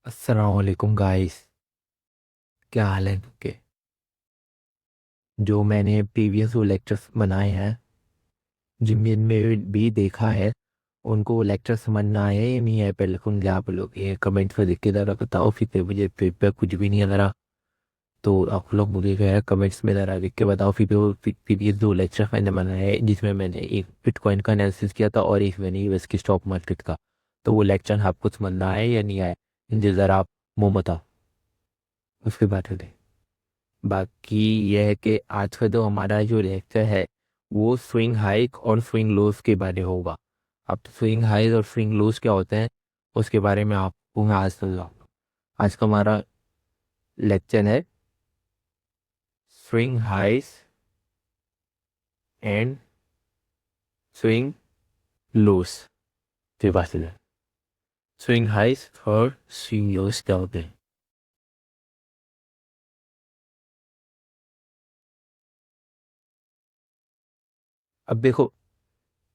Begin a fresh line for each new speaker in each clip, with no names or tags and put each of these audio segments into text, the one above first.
अस्सलाम वालेकुम गाइस। क्या हाल है इनके? जो मैंने प्रीवियस वो लेक्चर्स बनाए हैं जिनमें भी देखा है, उनको वो लेक्चर समझ ना आया या नहीं है, पहले तो मुझे आप लोग ये कमेंट्स पे लिख के ज़रा बताओ। फिर मुझे फीडबैक कुछ भी नहीं है ज़रा। तो आप लोग मुझे जो है कमेंट्स में ज़रा लिख के बताओ। फिर ये दो लेक्चर मैंने बनाए हैं जिसमें मैंने एक बिटकॉइन का एनालिसिस किया था और एक मैंने यूएस की स्टॉक मार्केट का। तो वो लेक्चर आपको समझ ना आया या नहीं आया, मुझे ज़रा आप मुँह बताओ, उसके बाद में। बाकी यह है कि आज का जो हमारा जो लेक्चर है वो स्विंग हाइक और स्विंग लोस के बारे में होगा। अब तो स्विंग हाइक और स्विंग लोस क्या होते हैं उसके बारे में आपको मैं आज समझाऊंगा। आज का हमारा लेक्चर है स्विंग हाइस एंड स्विंग लोस के बारे में। स्विंग हाइस और स्विंग लोस क्या होते हैं? अब देखो,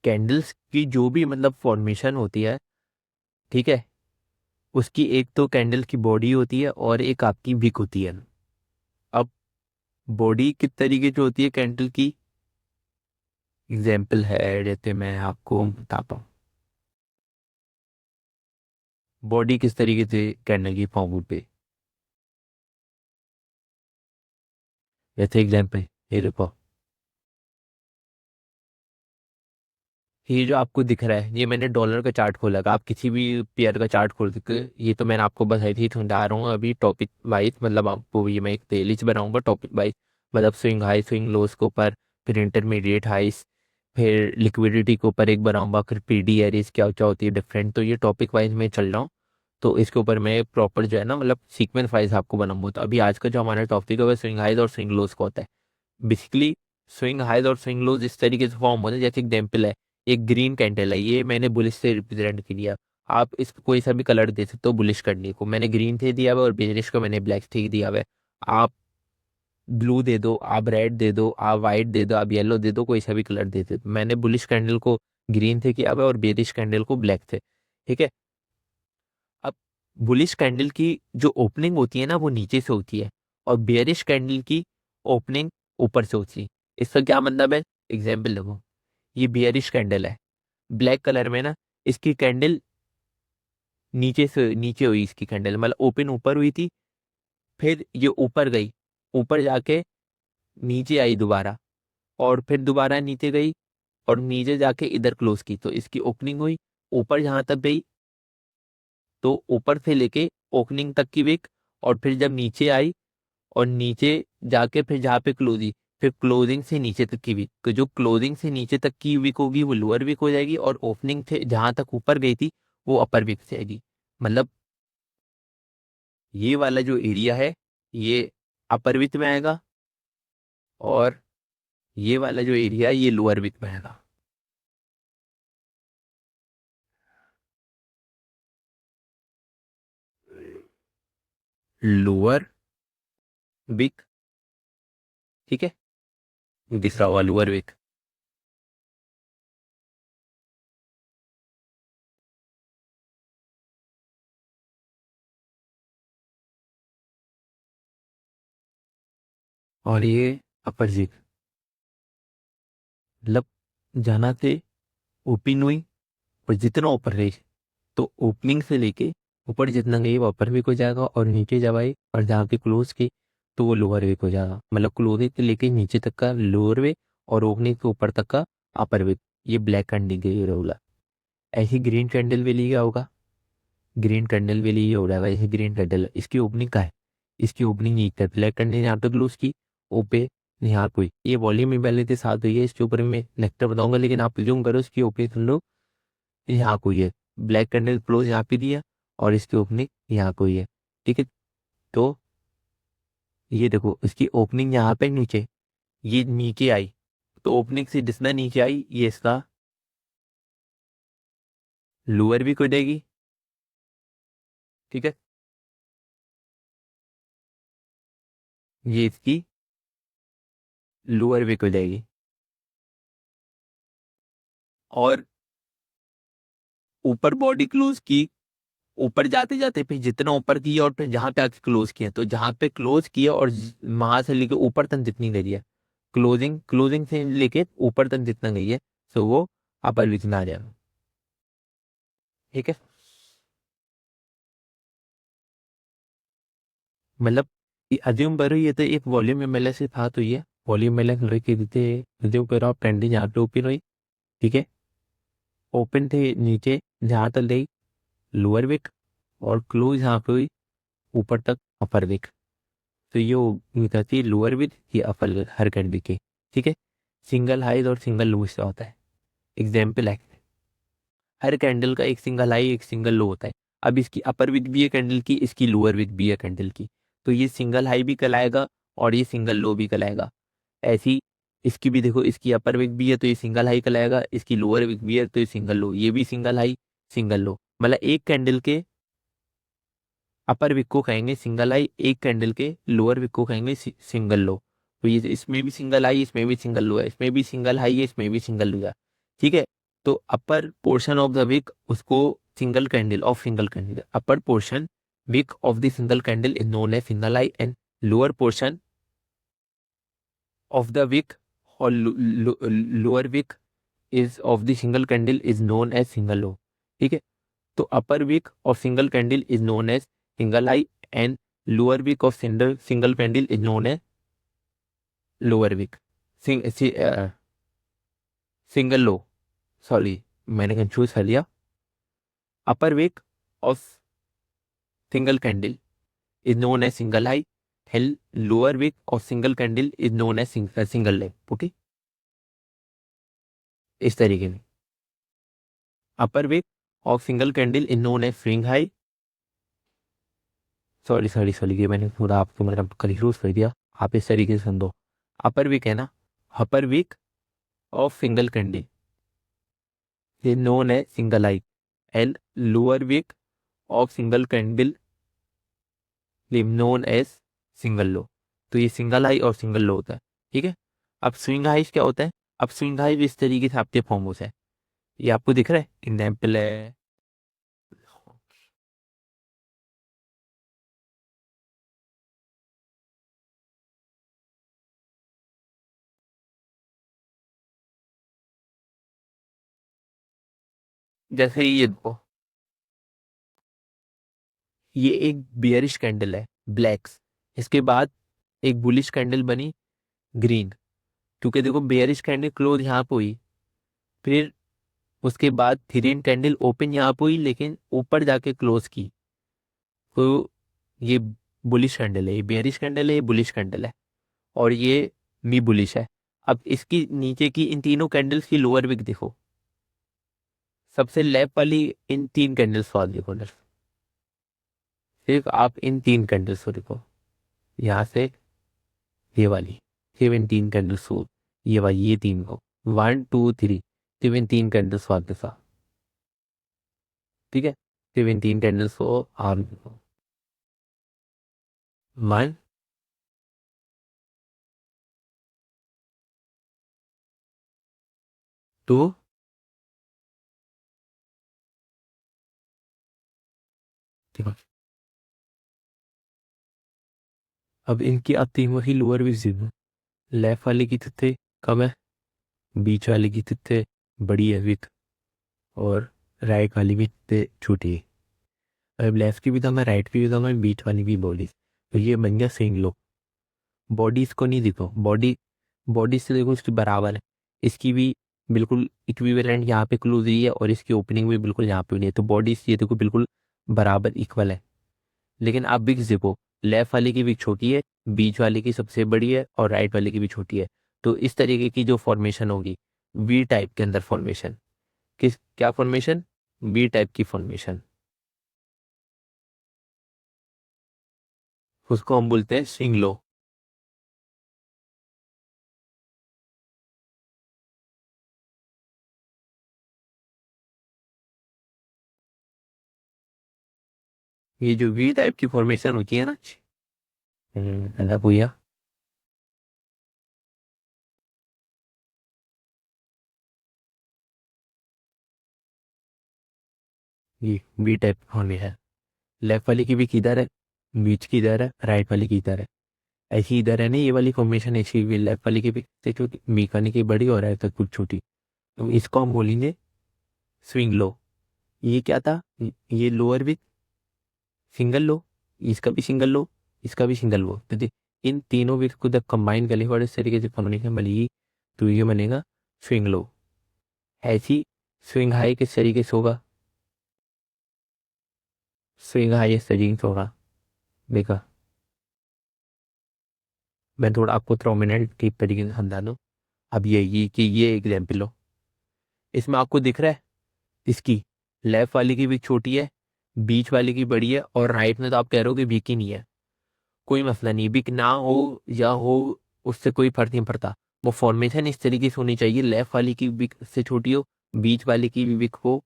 कैंडल्स की जो भी मतलब फॉर्मेशन होती है, ठीक है, उसकी एक तो कैंडल की बॉडी होती है और एक आपकी विक होती है। अब बॉडी किस तरीके की होती है कैंडल की, एग्जाम्पल है जैसे मैं आपको बताता हूँ। बॉडी किस तरीके से कैंडल की फॉर्म होती है, जैसे एग्जाम्पल ये देखो। ये जो आपको दिख रहा है ये मैंने डॉलर का चार्ट खोला था। आप किसी भी पेयर का चार्ट खोल सकते हैं। ये तो मैंने आपको बताई थी, समझा रहा हूँ अभी टॉपिक वाइज। मतलब आपको ये मैं एक प्लेलिस्ट बनाऊंगा टॉपिक वाइज। मतलब स्विंग हाई स्विंग लोस के ऊपर, फिर इंटरमीडिएट हाइस, फिर लिक्विडिटी के ऊपर एक बनाऊंगा, फिर पीडी एरीज क्या क्या होती है डिफरेंट। तो ये टॉपिक वाइज में चल रहा हूँ। तो इसके ऊपर मैं प्रॉपर जो है ना मतलब सीक्वेंस वाइज आपको बनाऊंगा। तो अभी आज का जो हमारा टॉपिक है वो स्विंग हाइज और स्विंग लोस का होता है। बेसिकली स्विंग हाइज और स्विंग लोज इस तरीके से फॉर्म होते हैं, जैसे एग्जाम्पल है एक ग्रीन कैंडल है, ये मैंने बुलिश से रिप्रेजेंट किया। आप इस कोई सा भी कलर दे सकते हो बुलिश करने को। मैंने ग्रीन से दिया हुआ है और बेरिश को मैंने ब्लैक से दिया हुआ है। आप ब्लू दे दो, आप रेड दे दो, आप वाइट दे दो, आप येलो दे दो, कोई सा भी कलर दे दो। मैंने बुलिश कैंडल को ग्रीन से किया हुआ है और बेरिश कैंडल को ब्लैक से। ठीक है। अब बुलिश कैंडल की जो ओपनिंग होती है ना वो नीचे से होती है और बेयरिश कैंडल की ओपनिंग ऊपर से होती है। इसका क्या मतलब है, एग्जाम्पल देखो। ये बेयरिश कैंडल है, ब्लैक कलर में ना। इसकी कैंडल नीचे से नीचे हुई, इसकी कैंडल मतलब ओपन ऊपर हुई थी, फिर ये ऊपर गई, ऊपर जाके नीचे आई दोबारा, और फिर दोबारा नीचे गई और नीचे जाके इधर क्लोज की। तो इसकी ओपनिंग हुई, ऊपर जहां तक गई, तो ऊपर से लेके ओपनिंग तक की विक, और फिर जब नीचे आई और नीचे जाके फिर जहाँ पे क्लोजिंग, फिर क्लोजिंग से नीचे तक की वीक, तो जो क्लोजिंग से नीचे तक की वीक होगी वो लोअर वीक हो जाएगी, और ओपनिंग से जहां तक ऊपर गई थी वो अपर वीक से आएगी। मतलब ये वाला जो एरिया है ये अपर वीक में आएगा, और ये वाला जो एरिया है ये लोअर वीक में आएगा। लोअर वीक, ठीक है, दूसरा हुआ लोअर वीक। और ये अपर वीक, मतलब जाना से ओपन हुई और जितना ऊपर गई, तो ओपनिंग से लेके ऊपर जितना गई वो अपर वीक हो जाएगा, और नीचे जब आई और जहाँ पे क्लोज की तो वो लोअर वीक हो जाएगा। मतलब क्लोजिंग से लेके नीचे तक का लोअर वीक और ओपनिंग के ऊपर तक का अपर वीक। ये ब्लैक कैंडल के लिए होगा। ऐसी ग्रीन कैंडल भी लिया होगा, ग्रीन कैंडल भी लिए हो जाएगा। जैसे ग्रीन कैंडल इसकी ओपनिंग का है, इसकी ओपनिंग यही है, ब्लैक कैंडल यहाँ पे क्लोज की, ओपे यहाँ कोई ये वॉल्यूम इम्बैलेंस के साथ हुई है। इसके ऊपर मैं नेक्स्ट बताऊंगा, लेकिन आप प्रिज्यूम करो इसकी ओपनिंग सुन लो, यहाँ कोई है, ब्लैक कैंडल क्लोज यहाँ पे दिया और इसकी ओपनिंग यहाँ कोई है। ठीक है। तो ये देखो इसकी ओपनिंग यहाँ पे नीचे, ये नीचे आई, तो ओपनिंग से जितना नीचे आई ये इसका लोअर भी हो जाएगी। ठीक है, ये इसकी लोअर भी हो जाएगी। और ऊपर बॉडी क्लोज की, ऊपर जाते जाते फिर जितना ऊपर किया और फिर जहां पे आके क्लोज किया, तो जहां पे क्लोज किया और वहां से लेके ऊपर तक जितनी गई है, क्लोजिंग क्लोजिंग से लेके ऊपर तक जितना गई है, तो वो अपर विक में आ जाएगा। ठीक है, मतलब अज्यूम करो ये तो एक वॉल्यूम एमएलए से था, तो ये वॉल्यूम एमएलए लेके देते, अज्यूम करो आप पेंडिंग यहाँ पे ओपन हुई। ठीक है, ओपन थे नीचे जहां तक गई लोअर विक, और क्लोज यहाँ पे हुई ऊपर तक अपर विक। तो ये होती है लोअर विक, ये अपर विक हर कैंडल की। ठीक है, सिंगल हाई और सिंगल लो से होता है। एग्जाम्पल है, हर कैंडल का एक सिंगल हाई एक सिंगल लो होता है। अब इसकी अपर विक भी है कैंडल की, इसकी लोअर विक भी है कैंडल की, तो ये सिंगल हाई भी कहलाएगा और ये सिंगल लो भी कहलाएगा। ऐसी इसकी भी देखो, इसकी अपर विक भी है तो ये सिंगल हाई कहलाएगा, इसकी लोअर विक भी है तो ये सिंगल लो, ये भी सिंगल हाई सिंगल लो। मतलब एक कैंडल के अपर विक को कहेंगे सिंगल हाई, एक कैंडल के लोअर विक को कहेंगे सिंगल लो। तो ये इसमें भी सिंगल हाई, इसमें भी सिंगल लो है, इसमें भी सिंगल हाई है, इसमें भी सिंगल लो है। ठीक है, तो upper portion of the wick उसको single candle of single candle, upper portion wick of the single candle is known as single high, and lower portion of the wick और lower wick is of the single candle is known as single low. ठीक है, तो upper wick of single candle is known as single high, and lower wick of single candle is known as lower Wick single low. Sorry, मैंने confuse कर लिया। Upper wick of single candle is known as single high, and lower wick of single candle is known as single low. Okay, इस तरीके में upper wick of single candle is known as swing high. Sorry sorry sorry, ये मैंने पूरा आपको मतलब confuse कर दिया, आप इस तरीके से समझो। अपर विक है ना, upper wick of single candle is known as single high, and lower wick of single candle is known as single low. तो ये सिंगल हाई और सिंगल लो होता है। ठीक है, अब स्विंग हाइज क्या होता है? अब स्विंग हाइज इस तरीके से आपके फॉर्म होता है, ये आपको दिख रहा है, एग्जाम्पल है। जैसे ये देखो, ये एक बियरिश कैंडल है ब्लैक्स, इसके बाद एक बुलिश कैंडल बनी ग्रीन, क्योंकि देखो बेयरिश कैंडल क्लोज यहाँ पे हुई, फिर उसके बाद ग्रीन कैंडल ओपन यहाँ पे हुई लेकिन ऊपर जाके क्लोज की, तो ये बुलिश कैंडल है, ये बेयरिश कैंडल है, ये बुलिश कैंडल है, और ये मी बुलिश है। अब इसकी नीचे की इन तीनों कैंडल्स की लोअर विक देखो, सबसे लेफ्ट वाली इन तीन कैंडल्स को देखो, सिर्फ आप इन तीन कैंडल्स को देखो, यहाँ से ये वाली, सिर्फ इन तीन कैंडल्स को, ये वाली, ये तीन को, 1 2 3, सिर्फ इन तीन कैंडल्स को आपके साथ। ठीक है, सिर्फ इन तीन कैंडल्स को आप देखो, 1 2। देखो, अब इनकी अब तीनों ही लोअर विक जीरो, लेफ्ट वाले की तिथे कम है, बीच वाले की तिथे बड़ी है विक, और राइट वाली भी तिथे छोटी है। अब लेफ्ट की भी दम है, राइट की भी दम है, बीच वाली भी बॉडी, तो ये बन गया सेम लो। बॉडी इसको नहीं देखो, बॉडी बॉडी से देखो इसकी बराबर है, इसकी भी बिल्कुल इक्विवेलेंट यहाँ पे क्लोज रही है, और इसकी ओपनिंग भी बिल्कुल यहाँ पे नहीं है, तो बॉडी ये देखो बिल्कुल बराबर इक्वल है। लेकिन आप विक्स देखो, लेफ्ट वाले की विक छोटी है, बीच वाले की सबसे बड़ी है, और राइट वाले की भी छोटी है। तो इस तरीके की जो फॉर्मेशन होगी, वी टाइप के अंदर फॉर्मेशन, किस क्या फॉर्मेशन? वी टाइप की फॉर्मेशन, उसको हम बोलते हैं स्विंग लो। ये जो वी टाइप की फॉर्मेशन होती है ना, ऐसा भैया, ये वी टाइप फॉर्मेशन, लेफ्ट वाले की विक इधर है, बीच की इधर है, राइट वाले की इधर है। ऐसी इधर है ना, ये वाली फॉर्मेशन ऐसी हुई, लेफ्ट वाले की विक से छोटी, बीच वाले की बड़ी और राइट तक कुछ छोटी। तो इसको हम बोलेंगे स्विंग लो। ये क्या था, ये लोअर विक सिंगल लो, इसका भी सिंगल लो, इसका भी सिंगल लो। तो इन तीनों विक को जब कंबाइन करेंगे और इस तरीके से फॉर्मेशन बनेगी तो ये बनेगा स्विंग लो। ऐसी स्विंग हाई किस तरीके से होगा, स्विंग हाई इस तरीके से होगा। देखा, मैं थोड़ा आपको प्रोमिनेंट की तरीके से समझा दूँ। अब ये कि ये एग्जाम्पल लो, इसमें आपको दिख रहा है इसकी लेफ्ट वाली की भी छोटी है, बीच वाली की बड़ी है, और राइट में तो आप कह रहे हो कि वीक ही नहीं है। कोई मसला नहीं, वीक ना हो या हो उससे कोई फर्क नहीं पड़ता। वो फॉर्मेशन इस तरीके से होनी चाहिए, लेफ्ट वाली की वीक से छोटी हो, बीच वाली की भी वीक हो,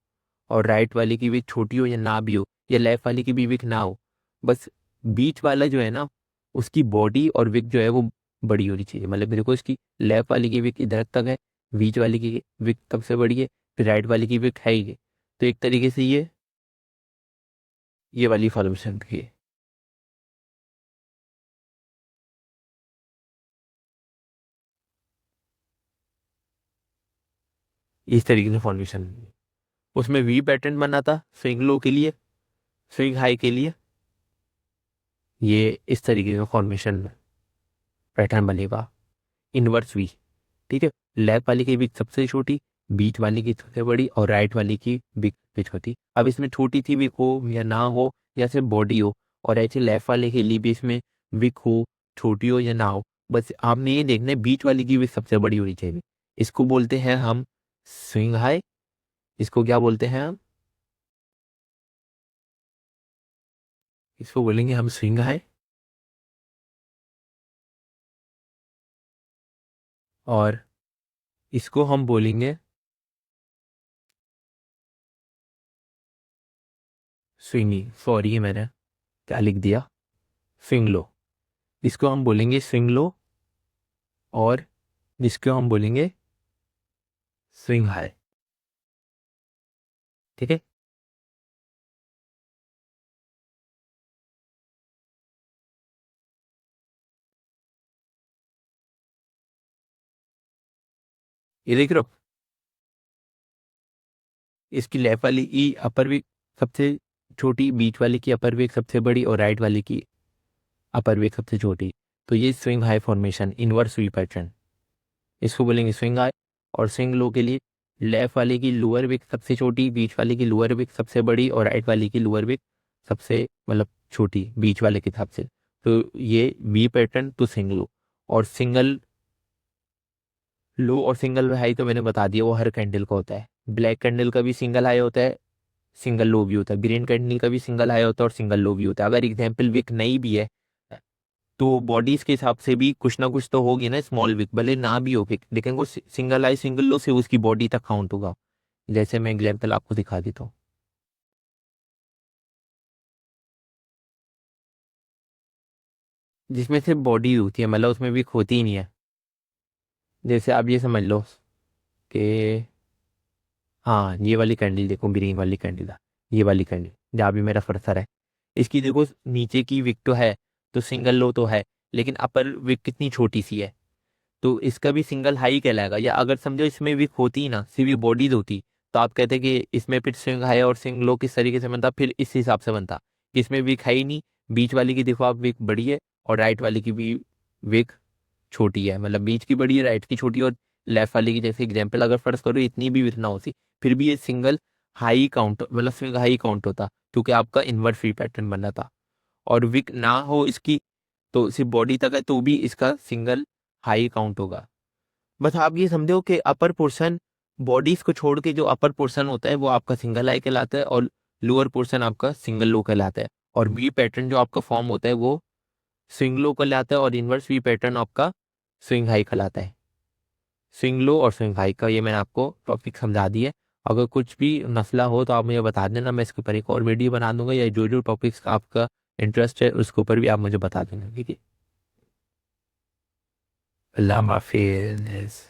और राइट वाली की भी छोटी हो या ना भी हो, या लेफ्ट वाली की भी विक ना हो। बस बीच वाला जो है ना, उसकी बॉडी और विक जो है वो बड़ी होनी चाहिए। मतलब मेरे को इसकी लेफ्ट वाली की विक इधर तक है, बीच वाली की विक सबसे बड़ी है, फिर राइट वाली की विक है ही है। तो एक तरीके से ये वाली फॉर्मेशन की है, इस तरीके से फॉर्मेशन। उसमें वी पैटर्न बना था स्विंग लो के लिए, स्विंग हाई के लिए ये इस तरीके का फॉर्मेशन पैटर्न बनेगा, इनवर्स वी। ठीक है, लेफ्ट वाली की विक सबसे छोटी, बीच वाली की सबसे बड़ी, और राइट वाली की विक सबसे छोटी। अब इसमें छोटी थी विक हो या ना हो, या सिर्फ बॉडी हो, और ऐसे लेफ्ट वाले के लिए भी इसमें विक हो, छोटी हो या ना हो, बस आपने ये देखना है बीच वाली की विक सबसे बड़ी होनी चाहिए। इसको बोलते हैं हम स्विंग हाई। इसको क्या बोलते हैं हम, इसको बोलेंगे हम स्विंग हाई, और इसको हम बोलेंगे स्विंगी। सॉरी मैंने क्या लिख दिया, स्विंग लो। इसको हम बोलेंगे स्विंग लो, और जिसको हम बोलेंगे स्विंग हाई। ठीक है, ये देख रहे हो, इसकी लेफ्ट वाली ई अपर विक सबसे छोटी, बीच वाली की अपर विक सबसे बड़ी, और राइट वाली की अपर विक सबसे छोटी। तो ये swing high formation, inverse V pattern, इसको बोलेंगे स्विंग हाई। और स्विंग लो के लिए लेफ्ट वाले की लोअर विक सबसे छोटी, बीच वाले की लोअर विक सबसे बड़ी, और राइट वाले की लोअर विक सबसे मतलब छोटी बीच वाले के हिसाब से। तो ये वी पैटर्न तो स्विंग लो। और सिंगल लो और सिंगल हाई तो मैंने बता दिया, वो हर कैंडल का होता है। ब्लैक कैंडल का भी सिंगल हाई होता है, सिंगल लो भी होता है। ग्रीन कैंडल का भी सिंगल हाई होता है और सिंगल लो भी होता है। अगर एग्जाम्पल विक नहीं भी है तो बॉडीज के हिसाब से भी कुछ ना कुछ तो होगी ना, स्मॉल विक भले ना भी हो विक, लेकिन वो सिंगल हाई सिंगल लो से उसकी बॉडी तक काउंट होगा। जैसे मैं एग्जाम्पल आपको दिखा देता हूँ, जिसमें सिर्फ बॉडी होती है, मतलब उसमें विक होती ही नहीं है। जैसे आप ये समझ लो कि हाँ, ये वाली कैंडल देखो, ग्रीन वाली कैंडल, ये वाली कैंडल जहाँ भी मेरा कर्सर है, इसकी देखो नीचे की विक तो है, तो सिंगल लो तो है, लेकिन अपर विक कितनी छोटी सी है, तो इसका भी सिंगल हाई कहलाएगा। या अगर समझो इसमें विक होती ही ना, सिर्फ बॉडीज होती, तो आप कहते कि इसमें फिर स्विंग हाई और स्विंग लो किस तरीके से बनता, फिर इस हिसाब से बनता कि इसमें विक है ही नहीं, बीच वाली की देखो आप विक बड़ी है, और राइट वाली की भी विक छोटी है, मतलब बीच की बड़ी है, राइट की छोटी, और लेफ्ट वाली की जैसे एग्जाम्पल अगर फर्ज करो इतनी भी विक ना होती, फिर भी ये सिंगल हाई काउंट, मतलब स्विंग हाई काउंट होता, क्योंकि आपका इन्वर्ट फ्री पैटर्न बना था। और विक ना हो इसकी, तो सिर्फ बॉडी तक है तो भी इसका सिंगल हाई काउंट होगा। बस आप ये समझो कि अपर पोर्शन, बॉडीज को छोड़ के जो अपर पोर्शन होता है वो आपका सिंगल हाई कहलाता है, और लोअर पोर्शन आपका सिंगल लो कहलाता है। और वी पैटर्न जो आपका फॉर्म होता है वो स्विंग लो कहलाता है, और इनवर्स वी पैटर्न आपका स्विंग हाई कहलाता है। स्विंग लो और स्विंग हाई का ये मैंने आपको टॉपिक समझा दिया है। अगर कुछ भी मसला हो तो आप मुझे बता देना, मैं इसके ऊपर एक और वीडियो बना दूंगा, या जो जो टॉपिक्स का आपका इंटरेस्ट है उसके ऊपर भी आप मुझे बता देना। ठीक है, अल्लाह हाफिज़।